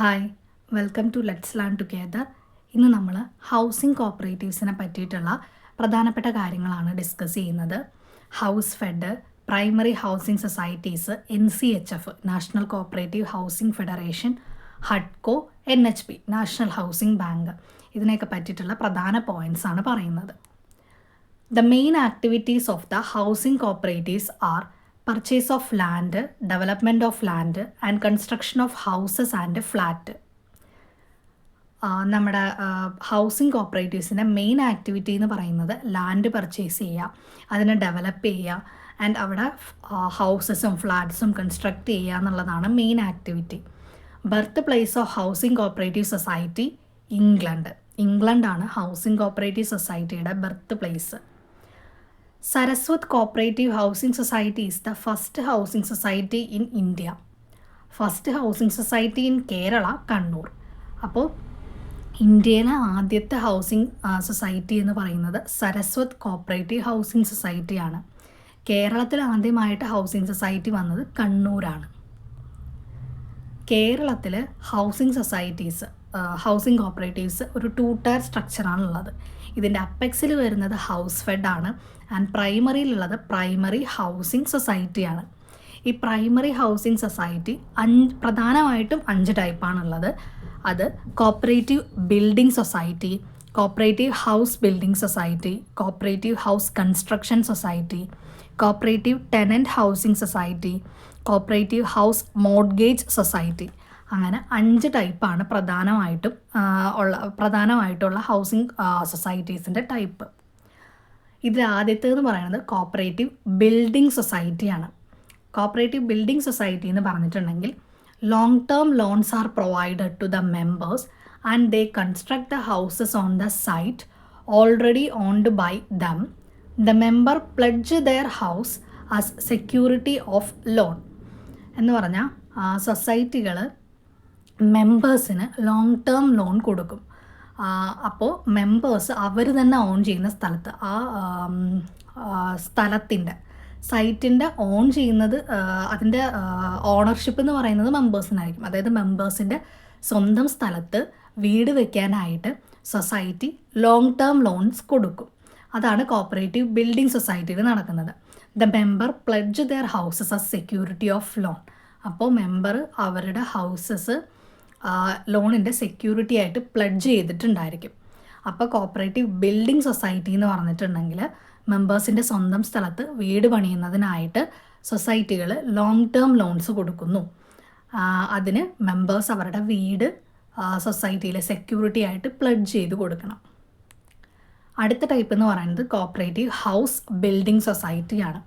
Hi, welcome to let's learn together. ഇന്ന് നമ്മൾ housing കോപ്പറേറ്റീവ്സിനെ പറ്റിയിട്ടുള്ള പ്രധാനപ്പെട്ട കാര്യങ്ങളാണ് ഡിസ്കസ് ചെയ്യുന്നത്. House fed, primary housing societies, NCHF national cooperative housing federation, ഹഡ്കോ, NHB നാഷണൽ ഹൗസിംഗ് ബാങ്ക്, ഇതിനെയൊക്കെ പറ്റിയിട്ടുള്ള പ്രധാന പോയിൻറ്റ്സ് ആണ് പറയുന്നത്. The main activities of the housing cooperatives are purchase of land, development of land and construction of houses and flat. നമ്മുടെ housing കോപ്പറേറ്റീവ്സിൻ്റെ main activity എന്ന് പറയുന്നത് land purchase ചെയ്യുക, അതിനെ ഡെവലപ്പ് ചെയ്യുക ആൻഡ് അവിടെ ഹൗസസും ഫ്ലാറ്റ്സും കൺസ്ട്രക്ട് ചെയ്യുക എന്നുള്ളതാണ് main activity. Birth place of housing cooperative society ഇംഗ്ലണ്ടാണ് ഹൗസിംഗ് കോപ്പറേറ്റീവ് സൊസൈറ്റിയുടെ birth place. Saraswat Cooperative Housing Society is the first housing society in India. First housing society in Kerala, Kannur. അപ്പോൾ ഇന്ത്യയിലെ ആദ്യത്തെ housing society എന്ന് പറയുന്നത് Saraswat cooperative housing സൊസൈറ്റിയാണ്. കേരളത്തിൽ ആദ്യമായിട്ട് housing society വന്നത് കണ്ണൂരാണ്. കേരളത്തിൽ ഹൗസിംഗ് സൊസൈറ്റീസ്, ഹൗസിംഗ് കോപ്പറേറ്റീവ്സ് ഒരു 2 ടയർ സ്ട്രക്ചറാണുള്ളത്. ഇതിൻ്റെ അപ്പെക്സിൽ വരുന്നത് ഹൗസ് ഫെഡ് ആണ് ആൻഡ് പ്രൈമറിയിലുള്ളത് പ്രൈമറി ഹൗസിംഗ് സൊസൈറ്റിയാണ്. ഈ പ്രൈമറി ഹൗസിംഗ് സൊസൈറ്റി പ്രധാനമായിട്ടും 5 ടൈപ്പാണുള്ളത്. അത് cooperative building society, cooperative house building society, cooperative house construction society, cooperative tenant housing society, cooperative house mortgage society. അങ്ങനെ 5 ടൈപ്പാണ് പ്രധാനമായിട്ടുള്ള ഹൗസിംഗ് സൊസൈറ്റീസിൻ്റെ ടൈപ്പ്. ഇതിൽ ആദ്യത്തേതെന്ന് പറയുന്നത് കോപ്പറേറ്റീവ് ബിൽഡിംഗ് സൊസൈറ്റിയാണ്. കോപ്പറേറ്റീവ് ബിൽഡിംഗ് സൊസൈറ്റി എന്ന് പറഞ്ഞിട്ടുണ്ടെങ്കിൽ long term loans are provided to the members and they construct the houses on the site already owned by them. The member pledge their house as security of loan എന്ന് പറഞ്ഞാൽ സൊസൈറ്റികൾ മെമ്പേഴ്സിന് long term loan കൊടുക്കും. അപ്പോൾ members അവർ തന്നെ on ചെയ്യുന്ന സ്ഥലത്ത് സ്ഥലത്തിൻ്റെ സൈറ്റിൻ്റെ ഓൺ ചെയ്യുന്നത് അതിൻ്റെ ഓണർഷിപ്പ് എന്ന് പറയുന്നത് മെമ്പേഴ്സിനായിരിക്കും. അതായത് മെമ്പേഴ്സിൻ്റെ സ്വന്തം സ്ഥലത്ത് വീട് വയ്ക്കാനായിട്ട് സൊസൈറ്റി ലോങ് ടേം ലോൺസ് കൊടുക്കും. അതാണ് കോപ്പറേറ്റീവ് ബിൽഡിംഗ് സൊസൈറ്റിയിൽ നടക്കുന്നത്. The member pledge their houses as security of loan. അപ്പോൾ മെമ്പർ അവരുടെ ഹൗസസ് ലോണിൻ്റെ സെക്യൂരിറ്റി ആയിട്ട് പ്ലഡ്ജ് ചെയ്തിട്ടുണ്ടായിരിക്കും. അപ്പോൾ കോപ്പറേറ്റീവ് ബിൽഡിംഗ് സൊസൈറ്റി എന്ന് പറഞ്ഞിട്ടുണ്ടെങ്കിൽ മെമ്പേഴ്സിൻ്റെ സ്വന്തം സ്ഥലത്ത് വീട് പണിയുന്നതിനായിട്ട് സൊസൈറ്റികൾ ലോങ് ടേം ലോൺസ് കൊടുക്കുന്നു. അതിന് മെമ്പേഴ്സ് അവരുടെ വീട് സൊസൈറ്റിയിലെ സെക്യൂരിറ്റി ആയിട്ട് പ്ലഡ്ജ് ചെയ്ത് കൊടുക്കണം. അടുത്ത ടൈപ്പ് എന്ന് പറയുന്നത് കോപ്പറേറ്റീവ് ഹൗസ് ബിൽഡിംഗ് സൊസൈറ്റിയാണ്.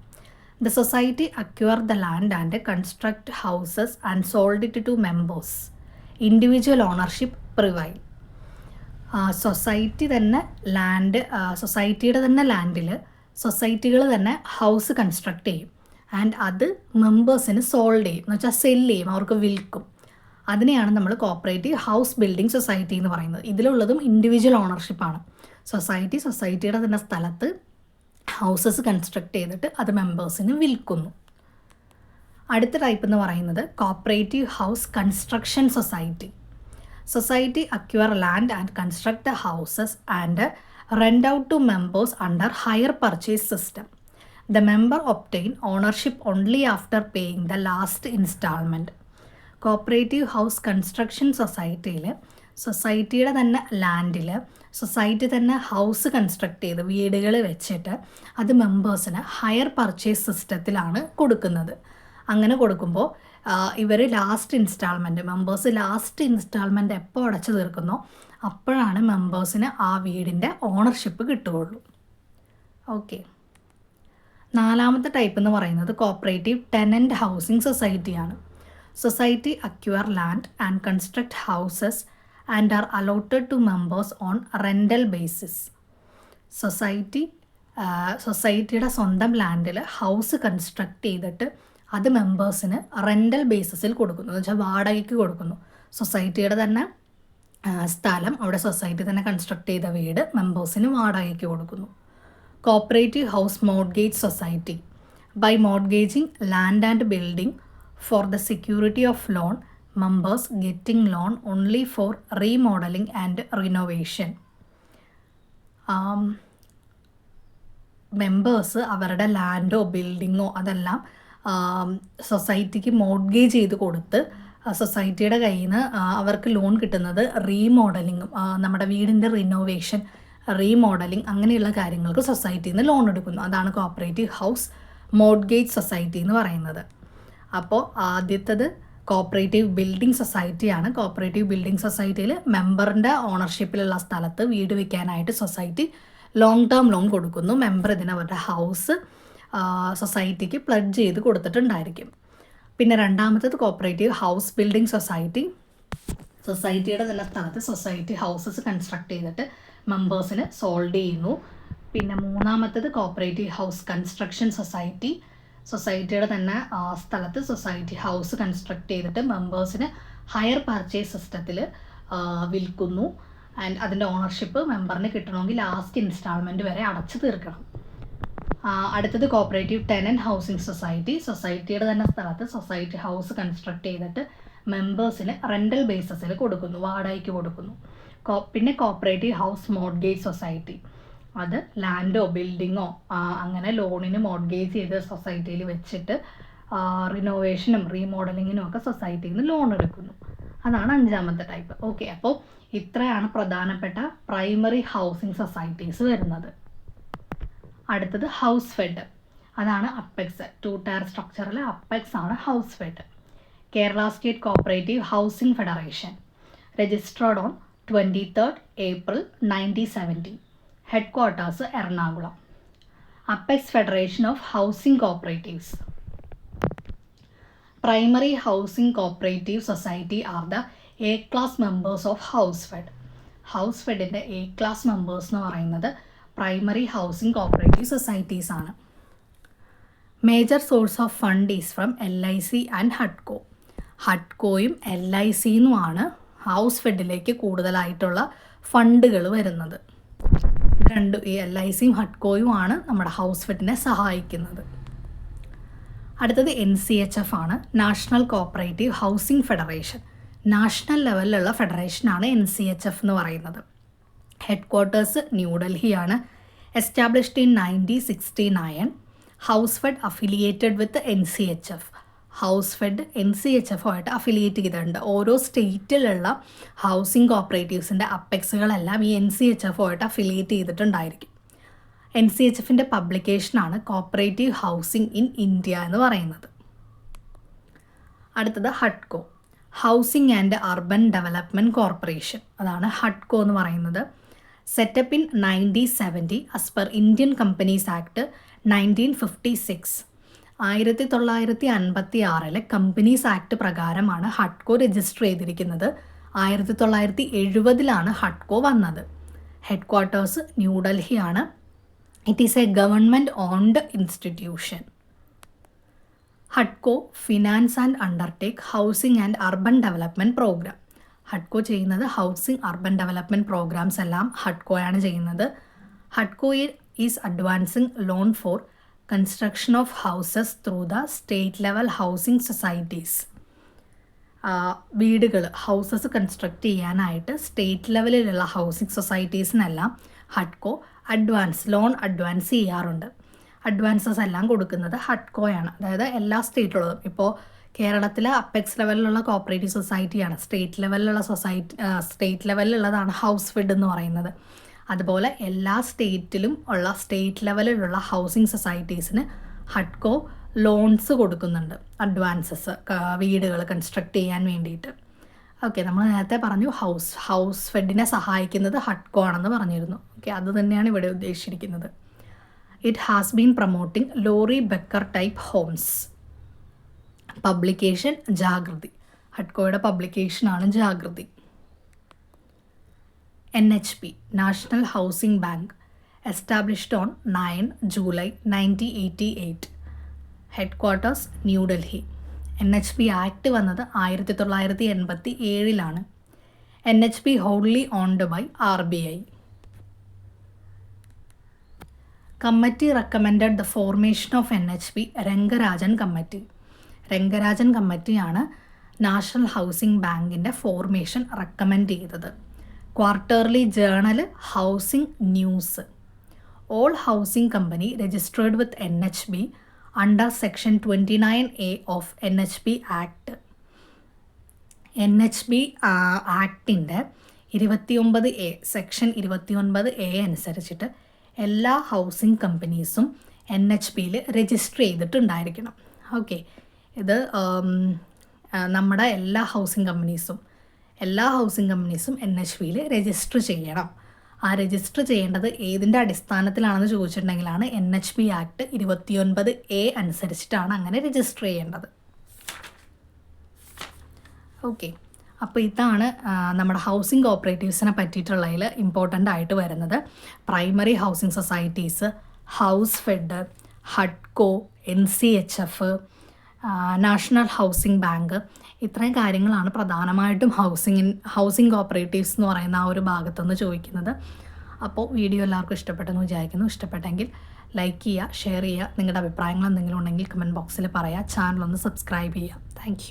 The society acquire the land and construct houses and sold it to members. Individual ownership prevail. Society തന്നെ സൊസൈറ്റിയുടെ തന്നെ ലാൻഡിൽ സൊസൈറ്റികൾ തന്നെ ഹൗസ് കൺസ്ട്രക്ട് ചെയ്യും ആൻഡ് അത് മെമ്പേഴ്സിന് സോൾഡ് ചെയ്യും, എന്ന് വെച്ചാൽ സെല്ല് ചെയ്യും, അവർക്ക് വിൽക്കും. അതിനെയാണ് നമ്മൾ കോപ്പറേറ്റീവ് ഹൗസ് ബിൽഡിംഗ് സൊസൈറ്റി എന്ന് പറയുന്നത്. ഇതിലുള്ളതും ഇൻഡിവിജ്വൽ ഓണർഷിപ്പാണ്. സൊസൈറ്റിയുടെ തന്നെ സ്ഥലത്ത് ഹൗസസ് കൺസ്ട്രക്ട് ചെയ്തിട്ട് അത് മെമ്പേഴ്സിന് വിൽക്കുന്നു. അടുത്ത ടൈപ്പ് എന്ന് പറയുന്നത് cooperative house construction society. Society acquire land and construct the houses and rent out to members under hire purchase system. The member obtain ownership only after paying the last instalment. Cooperative house construction സൊസൈറ്റിയിൽ സൊസൈറ്റിയുടെ തന്നെ ലാൻഡിൽ society തന്നെ house construct ചെയ്ത് വീടുകൾ വെച്ചിട്ട് അത് മെമ്പേഴ്സിന് higher purchase സിസ്റ്റത്തിലാണ് കൊടുക്കുന്നത്. അങ്ങനെ കൊടുക്കുമ്പോൾ ഇവർ മെമ്പേഴ്സ് ലാസ്റ്റ് ഇൻസ്റ്റാൾമെൻറ്റ് എപ്പോൾ അടച്ചു തീർക്കുന്നോ അപ്പോഴാണ് മെമ്പേഴ്സിന് ആ വീടിൻ്റെ ഓണർഷിപ്പ് കിട്ടുകയുള്ളൂ. ഓക്കെ, 4ാമത്തെ ടൈപ്പ് എന്ന് പറയുന്നത് കോപ്പറേറ്റീവ് ടെനൻറ്റ് ഹൗസിംഗ് സൊസൈറ്റിയാണ്. Society acquire land and construct houses and are allotted to members on rental basis. സൊസൈറ്റിയുടെ സ്വന്തം ലാൻഡിൽ ഹൗസ് കൺസ്ട്രക്ട് ചെയ്തിട്ട് അത് മെമ്പേഴ്സിന് റെൻ്റൽ ബേസിസിൽ കൊടുക്കുന്നു, എന്ന് വെച്ചാൽ വാടകയ്ക്ക് കൊടുക്കുന്നു. സൊസൈറ്റിയുടെ തന്നെ സ്ഥലം, അവിടെ സൊസൈറ്റി തന്നെ കൺസ്ട്രക്ട് ചെയ്ത വീട് മെമ്പേഴ്സിന് വാടകയ്ക്ക് കൊടുക്കുന്നു. Cooperative house mortgage society. By മോർട്ട്ഗേജിങ് land and building for the security of loan, members getting loan only for remodeling and renovation. Members അവരുടെ ലാൻഡോ ബിൽഡിങ്ങോ അതെല്ലാം സൊസൈറ്റിക്ക് മോഡ്ഗേജ് ചെയ്ത് കൊടുത്ത് സൊസൈറ്റിയുടെ കയ്യിൽ നിന്ന് അവർക്ക് ലോൺ കിട്ടുന്നത് റീമോഡലിങ്ങും നമ്മുടെ വീടിൻ്റെ റിനോവേഷൻ, റീമോഡലിംഗ് അങ്ങനെയുള്ള കാര്യങ്ങൾക്ക് സൊസൈറ്റിയിൽ നിന്ന് ലോൺ എടുക്കുന്നു. അതാണ് കോപ്പറേറ്റീവ് ഹൗസ് മോഡ്ഗേജ് സൊസൈറ്റി എന്ന് പറയുന്നത്. അപ്പോൾ ആദ്യത്തേത് കോപ്പറേറ്റീവ് ബിൽഡിംഗ് സൊസൈറ്റിയാണ്. കോപ്പറേറ്റീവ് ബിൽഡിംഗ് സൊസൈറ്റിയിൽ മെമ്പറിൻ്റെ ഓണർഷിപ്പിലുള്ള സ്ഥലത്ത് വീട് വയ്ക്കാനായിട്ട് സൊസൈറ്റി ലോങ് ടേം ലോൺ കൊടുക്കുന്നു. മെമ്പർ ഇതിന് അവരുടെ ഹൗസ് സൊസൈറ്റിക്ക് പ്ലഡ്ജ് ചെയ്ത് കൊടുത്തിട്ടുണ്ടായിരിക്കും. പിന്നെ രണ്ടാമത്തേത് കോപ്പറേറ്റീവ് ഹൗസ് ബിൽഡിംഗ് സൊസൈറ്റി. സൊസൈറ്റിയുടെ തന്നെ സ്ഥലത്ത് സൊസൈറ്റി ഹൗസസ് കൺസ്ട്രക്ട് ചെയ്തിട്ട് മെമ്പേഴ്സിന് സോൾഡ് ചെയ്യുന്നു. പിന്നെ മൂന്നാമത്തേത് കോപ്പറേറ്റീവ് ഹൗസ് കൺസ്ട്രക്ഷൻ സൊസൈറ്റി. സൊസൈറ്റിയുടെ തന്നെ സ്ഥലത്ത് സൊസൈറ്റി ഹൗസ് കൺസ്ട്രക്ട് ചെയ്തിട്ട് മെമ്പേഴ്സിന് ഹയർ പർച്ചേസ് സിസ്റ്റത്തിൽ വിൽക്കുന്നു. ആൻഡ് അതിൻ്റെ ഓണർഷിപ്പ് മെമ്പറിന് കിട്ടണമെങ്കിൽ ലാസ്റ്റ് ഇൻസ്റ്റാൾമെൻറ്റ് വരെ അടച്ചു തീർക്കണം. അടുത്തത് കോപ്പറേറ്റീവ് ടെനൻറ്റ് ഹൗസിംഗ് സൊസൈറ്റി. സൊസൈറ്റിയുടെ തന്നെ സ്ഥലത്ത് സൊസൈറ്റി ഹൗസ് കൺസ്ട്രക്ട് ചെയ്തിട്ട് മെമ്പേഴ്സിന് റെൻ്റൽ ബേസിസിൽ കൊടുക്കുന്നു, വാടകയ്ക്ക് കൊടുക്കുന്നു. പിന്നെ കോപ്പറേറ്റീവ് ഹൗസ് മോഡ്ഗേജ് സൊസൈറ്റി. അത് ലാൻഡോ ബിൽഡിങ്ങോ അങ്ങനെ ലോണിന് മോഡ്ഗേജ് ചെയ്ത് സൊസൈറ്റിയിൽ വെച്ചിട്ട് റിനോവേഷനും റീമോഡലിങ്ങിനും ഒക്കെ സൊസൈറ്റിയിൽ നിന്ന് ലോൺ എടുക്കുന്നു. അതാണ് അഞ്ചാമത്തെ ടൈപ്പ്. ഓക്കെ, അപ്പോൾ ഇത്രയാണ് പ്രധാനപ്പെട്ട പ്രൈമറി ഹൗസിംഗ് സൊസൈറ്റീസ് വരുന്നത്. അടുത്തത് ഹൗസ് ഫെഡ്. അതാണ് അപ്പെക്സ്. 2 ടയർ സ്ട്രക്ചറിൽ അപ്പെക്സ് ആണ് house fed. Kerala state cooperative housing federation. Registered on 23rd April 1970. Head quarters Ernakulam. Apex federation of housing cooperatives. Primary housing cooperative society are the A-class members of HouseFed. HouseFedൻ്റെ A-class members എന്ന് പറയുന്നത് primary housing cooperative societies ആണ്. Major source of fund is from LIC and ഹഡ്കോ. ഹഡ്കോയും LICന്നുമാണ് house ഫെഡിലേക്ക് കൂടുതലായിട്ടുള്ള ഫണ്ടുകൾ വരുന്നത്. രണ്ട് ഈ LICയും ഹഡ്കോയും ആണ് നമ്മുടെ ഹൗസ് ഫെഡിനെ സഹായിക്കുന്നത്. അടുത്തത് NCHF ആണ്, national cooperative housing federation. National ലെവലിലുള്ള ഫെഡറേഷനാണ് NCHF എന്ന് പറയുന്നത്. ഹെഡ് ക്വാർട്ടേഴ്സ് ന്യൂഡൽഹിയാണ്. Established in 1969. House fed affiliated with NCHF. House fed NCHF ആയിട്ട് അഫിലിയേറ്റ് ചെയ്തിട്ടുണ്ട്. ഓരോ സ്റ്റേറ്റിലുള്ള ഹൗസിംഗ് കോപ്പറേറ്റീവ്സിൻ്റെ അപ്പെക്സുകളെല്ലാം ഈ NCHF ആയിട്ട് അഫിലിയേറ്റ് ചെയ്തിട്ടുണ്ടായിരിക്കും. NCHFൻ്റെ പബ്ലിക്കേഷനാണ് കോപ്പറേറ്റീവ് ഹൗസിംഗ് ഇൻ ഇന്ത്യ എന്ന് പറയുന്നത്. അടുത്തത് ഹഡ്കോ, housing and urban development corporation. അതാണ് ഹഡ്കോ എന്ന് പറയുന്നത്. Setup in 1970 as per Indian companies act 1956. 1956 companies act പ്രകാരമാണ് ഹഡ്കോ രജിസ്റ്റർ ചെയ്തിരിക്കുന്നത്. 1970 ഹഡ്കോ വന്നത്. ഹെഡ് ക്വാർട്ടേഴ്സ് ന്യൂഡൽഹിയാണ്. It is a government-owned institution. ഹഡ്കോ finance and undertake housing and urban development program. ഹഡ്കോ ചെയ്യുന്നത് ഹൗസിംഗ് അർബൻ ഡെവലപ്മെൻറ്റ് പ്രോഗ്രാംസ് എല്ലാം ഹഡ്കോയാണ് ചെയ്യുന്നത്. ഹഡ്കോ is advancing loan for construction of houses through the state level housing societies. വീടുകൾ houses construct ചെയ്യാനായിട്ട് state ലെവലിലുള്ള ഹൗസിംഗ് സൊസൈറ്റീസിനെല്ലാം ഹഡ്കോ ലോൺ അഡ്വാൻസ് ചെയ്യാറുണ്ട്. അഡ്വാൻസസ് എല്ലാം കൊടുക്കുന്നത് ഹഡ്കോയാണ്. അതായത് എല്ലാ സ്റ്റേറ്റിലുള്ളതും. ഇപ്പോൾ കേരളത്തിലെ അപ്പെക്സ് ലെവലിലുള്ള കോപ്പറേറ്റീവ് സൊസൈറ്റിയാണ്. സ്റ്റേറ്റ് ലെവലിലുള്ളതാണ് ഹൗസ് ഫെഡ് എന്ന് പറയുന്നത്. അതുപോലെ എല്ലാ സ്റ്റേറ്റിലും ഉള്ള സ്റ്റേറ്റ് ലെവലിലുള്ള ഹൗസിംഗ് സൊസൈറ്റീസിന് ഹഡ്കോ ലോൺസ് കൊടുക്കുന്നുണ്ട്, അഡ്വാൻസസ്, വീടുകൾ കൺസ്ട്രക്ട് ചെയ്യാൻ വേണ്ടിയിട്ട്. ഓക്കെ, നമ്മൾ നേരത്തെ പറഞ്ഞു ഹൗസ് ഫെഡിനെ സഹായിക്കുന്നത് ഹഡ്കോ ആണെന്ന് പറഞ്ഞിരുന്നു. ഓക്കെ, അത് തന്നെയാണ് ഇവിടെ ഉദ്ദേശിച്ചിരിക്കുന്നത്. It has been promoting Laurie Baker type homes. Publication Jagriti. ഹഡ്കോയുടെ പബ്ലിക്കേഷനാണ് Jagriti. NHB national housing bank. Established on 9 July 1988. Headquarters New Delhi. NHB act വന്നത് 1987. NHB wholly owned by RBI. Committee recommended the formation of NHB Rangarajan committee. Rangarajan കമ്മിറ്റിയാണ് national housing ബാങ്കിൻ്റെ formation recommend ചെയ്തത്? Quarterly journal housing news. All housing company registered with NHB under section 29A of NHB act. NHB ആക്ടിൻ്റെ 29A section 29A അനുസരിച്ചിട്ട് എല്ലാ housing കമ്പനീസും NHBയിൽ register ചെയ്തിട്ടുണ്ടായിരിക്കണം. Okay, ഇത് നമ്മുടെ എല്ലാ housing കമ്പനീസും NHBയിൽ register ചെയ്യണം. ആ രജിസ്റ്റർ ചെയ്യേണ്ടത് ഏതിൻ്റെ അടിസ്ഥാനത്തിലാണെന്ന് ചോദിച്ചിട്ടുണ്ടെങ്കിലാണ് NHB ആക്ട് 29A അനുസരിച്ചിട്ടാണ് അങ്ങനെ രജിസ്റ്റർ ചെയ്യേണ്ടത്. ഓക്കെ, അപ്പോൾ ഇതാണ് നമ്മുടെ ഹൗസിംഗ് കോപ്പറേറ്റീവ്സിനെ പറ്റിയിട്ടുള്ളതിൽ ഇമ്പോർട്ടൻ്റ് ആയിട്ട് വരുന്നത്. Primary housing societies, house fed, ഹഡ്കോ, NCHF, നാഷണൽ ഹൗസിംഗ് ബാങ്ക്, ഇത്രയും കാര്യങ്ങളാണ് പ്രധാനമായിട്ടും ഹൗസിംഗ് കോപ്പറേറ്റീവ്സ് എന്ന് പറയുന്ന ആ ഒരു ഭാഗത്തുനിന്ന് ചോദിക്കുന്നത്. അപ്പോൾ വീഡിയോ എല്ലാവർക്കും ഇഷ്ടപ്പെട്ടെന്ന് വിചാരിക്കുന്നു. ഇഷ്ടപ്പെട്ടെങ്കിൽ ലൈക്ക് ചെയ്യുക, ഷെയർ ചെയ്യുക. നിങ്ങളുടെ അഭിപ്രായങ്ങൾ എന്തെങ്കിലും ഉണ്ടെങ്കിൽ കമൻറ്റ് ബോക്സിൽ പറയുക. ചാനലൊന്ന് സബ്സ്ക്രൈബ് ചെയ്യുക. താങ്ക്